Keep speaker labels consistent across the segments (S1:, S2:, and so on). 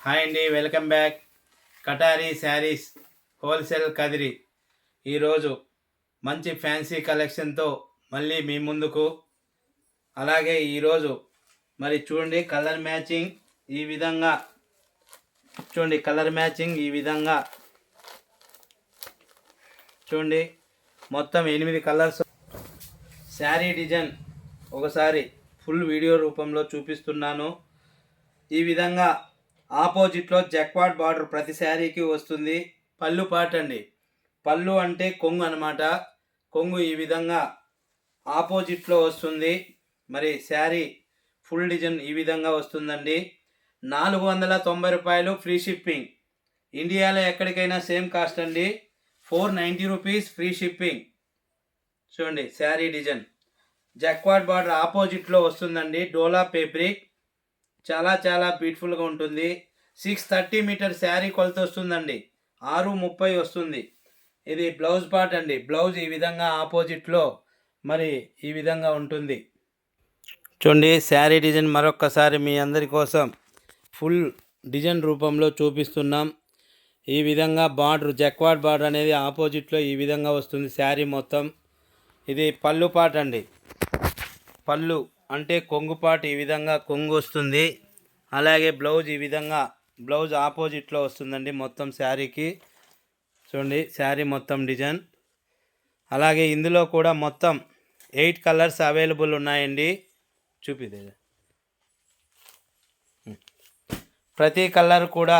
S1: Hi అండి, welcome back. కటారీ saris wholesale Kadiri ఈరోజు మంచి ఫ్యాన్సీ కలెక్షన్తో మళ్ళీ మీ ముందుకు. అలాగే ఈరోజు మరి చూడండి కలర్ మ్యాచింగ్ ఈ విధంగా చూడండి మొత్తం 8 కలర్స్ శారీ డిజైన్ ఒకసారి ఫుల్ వీడియో రూపంలో చూపిస్తున్నాను. ఈ విధంగా ఆపోజిట్లో జక్వాడ్ బార్డర్ ప్రతి శారీకి వస్తుంది. పళ్ళు పార్ట్ అండి, పళ్ళు అంటే కొంగు అనమాట. కొంగు ఈ విధంగా ఆపోజిట్లో వస్తుంది. మరి శారీ ఫుల్ డిజైన్ ఈ విధంగా వస్తుందండి. 490 రూపాయలు ఫ్రీ షిప్పింగ్. ఇండియాలో ఎక్కడికైనా సేమ్ కాస్ట్ అండి. 490 రూపీస్ ఫ్రీ షిప్పింగ్. చూడండి శారీ డిజైన్ జక్వాడ్ బార్డర్ ఆపోజిట్లో వస్తుందండి. డోలా ఫేబ్రిక్ చాలా చాలా బ్యూటిఫుల్గా ఉంటుంది. 630 మీటర్ శారీ కొలత వస్తుందండి. 630 వస్తుంది. ఇది బ్లౌజ్ పార్ట్ అండి. బ్లౌజ్ ఈ విధంగా ఆపోజిట్లో మరి ఈ విధంగా ఉంటుంది. చూడండి శారీ డిజైన్ మరొక్కసారి మీ అందరి కోసం ఫుల్ డిజైన్ రూపంలో చూపిస్తున్నాం. ఈ విధంగా బార్డర్ జక్వాడ్ బార్డర్ అనేది ఆపోజిట్లో ఈ విధంగా వస్తుంది శారీ మొత్తం. ఇది పళ్ళు పార్ట్ అండి. పళ్ళు అంటే కొంగు పార్ట్ ఈ విధంగా కొంగు వస్తుంది. అలాగే బ్లౌజ్ ఈ విధంగా బ్లౌజ్ ఆపోజిట్లో వస్తుందండి మొత్తం శారీకి. చూడండి శారీ మొత్తం డిజైన్. అలాగే ఇందులో కూడా మొత్తం 8 కలర్స్ అవైలబుల్ ఉన్నాయండి. చూపిదే ప్రతి కలర్ కూడా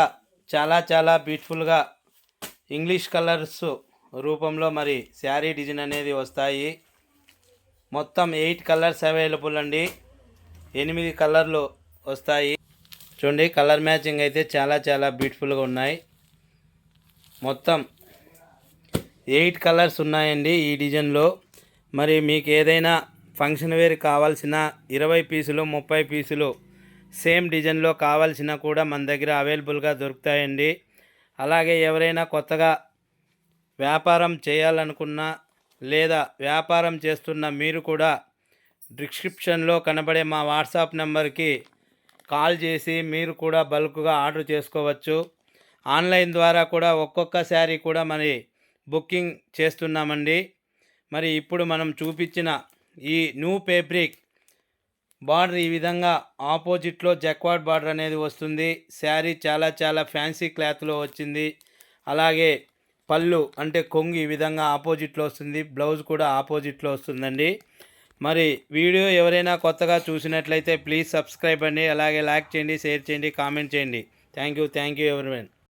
S1: చాలా చాలా బ్యూటిఫుల్గా ఇంగ్లీష్ కలర్స్ రూపంలో మరి శారీ డిజైన్ అనేది వస్తాయి. మొత్తం 8 కలర్స్ అవైలబుల్ అండి. 8 కలర్లు వస్తాయి. చూడండి కలర్ మ్యాచింగ్ అయితే చాలా చాలా బ్యూటిఫుల్గా ఉన్నాయి. మొత్తం 8 కలర్స్ ఉన్నాయండి ఈ డిజైన్లో. మరి మీకు ఏదైనా ఫంక్షన్ వేర్ కావాల్సిన 20 పీసులు 30 పీసులు సేమ్ డిజైన్లో కావాల్సిన కూడా మన దగ్గర అవైలబుల్గా దొరుకుతాయండి. అలాగే ఎవరైనా కొత్తగా వ్యాపారం చేయాలనుకున్నా లేదా వ్యాపారం చేస్తున్న మీరు కూడా డిస్క్రిప్షన్లో కనబడే మా వాట్సాప్ నెంబర్కి కాల్ చేసి మీరు కూడా బల్క్గా ఆర్డర్ చేసుకోవచ్చు. ఆన్లైన్ ద్వారా కూడా ఒక్కొక్క శారీ కూడా మరి బుకింగ్ చేస్తున్నామండి. మరి ఇప్పుడు మనం చూపించిన ఈ న్యూ ఫేబ్రిక్ బార్డర్ ఈ విధంగా ఆపోజిట్లో జక్వాడ్ బార్డర్ అనేది వస్తుంది. శారీ చాలా చాలా ఫ్యాన్సీ క్లాత్లో వచ్చింది. అలాగే పళ్ళు అంటే కొంగు ఈ విధంగా ఆపోజిట్లో వస్తుంది. బ్లౌజ్ కూడా ఆపోజిట్లో వస్తుందండి. మరి వీడియో ఎవరైనా కొత్తగా చూసినట్లయితే ప్లీజ్ సబ్స్క్రైబ్ అండి. అలాగే లైక్ చేయండి, షేర్ చేయండి, కామెంట్ చేయండి. Thank you everyone.